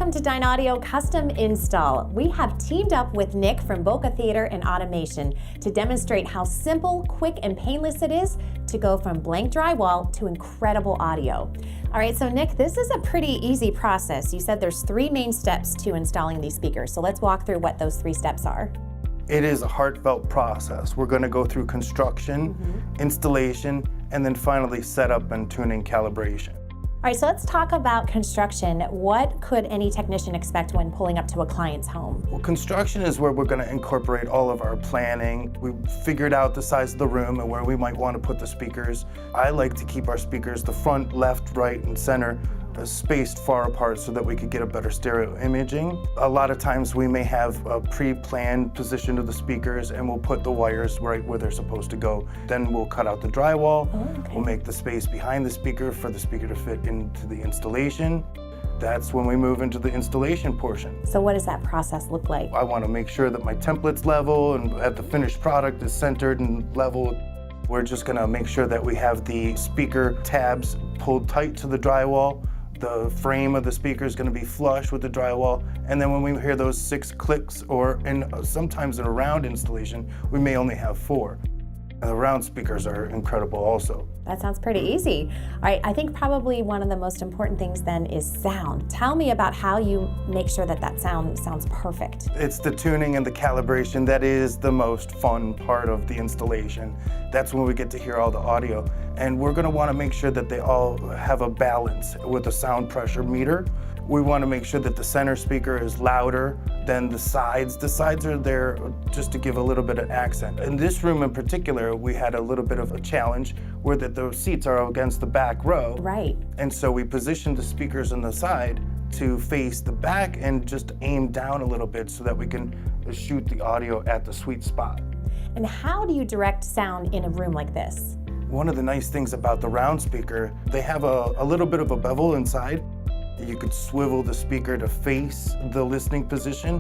welcome to Dynaudio Custom Install. We have teamed up with Nick from Boca Theater and Automation to demonstrate how simple, quick, and painless it is to go from blank drywall to incredible audio. All right, so Nick, this is a pretty easy process. You said there's 3 main steps to installing these speakers, so let's walk through what those 3 steps are. It is a heartfelt process. We're going to go through construction, installation, and then finally setup and tuning calibration. All right, so let's talk about construction. What could any technician expect when pulling up to a client's home? Well, construction is where we're going to incorporate all of our planning. We figured out the size of the room and where we might want to put the speakers. I like to keep our speakers, the front, left, right, and center, spaced far apart so that we could get a better stereo imaging. A lot of times we may have a pre-planned position of the speakers and we'll put the wires right where they're supposed to go. Then we'll cut out the drywall. We'll make the space behind the speaker for the speaker to fit into the installation. That's when we move into the installation portion. So what does that process look like? I want to make sure that my template's level and that the finished product is centered and level. We're just going to make sure that we have the speaker tabs pulled tight to the drywall. The frame of the speaker is going to be flush with the drywall, and then when we hear those 6 clicks, or sometimes in a round installation, we may only have 4. And the round speakers are incredible also. That sounds pretty easy. All right, I think probably one of the most important things then is sound. Tell me about how you make sure that that sound sounds perfect. It's the tuning and the calibration that is the most fun part of the installation. That's when we get to hear all the audio. And we're going to want to make sure that they all have a balance with the sound pressure meter. We want to make sure that the center speaker is louder than the sides. The sides are there just to give a little bit of accent. In this room in particular, we had a little bit of a challenge where the seats are against the back row. Right. And so we positioned the speakers on the side to face the back and just aim down a little bit so that we can shoot the audio at the sweet spot. And how do you direct sound in a room like this? One of the nice things about the round speaker, they have a little bit of a bevel inside. You could swivel the speaker to face the listening position,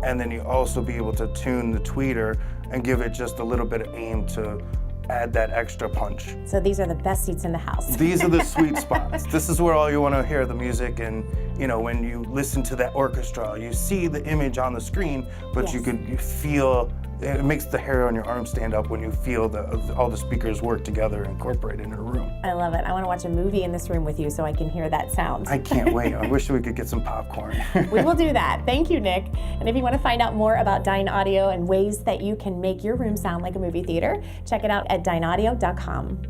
and then you also be able to tune the tweeter and give it just a little bit of aim to add that extra punch. So these are the best seats in the house. These are the sweet spots. This is where all you want to hear the music, and when you listen to that orchestra, you see the image on the screen, but you feel. It makes the hair on your arm stand up when you feel all the speakers work together and incorporate in a room. I love it. I want to watch a movie in this room with you so I can hear that sound. I can't wait. I wish we could get some popcorn. We will do that. Thank you, Nick. And if you want to find out more about Dynaudio and ways that you can make your room sound like a movie theater, check it out at dynaudio.com.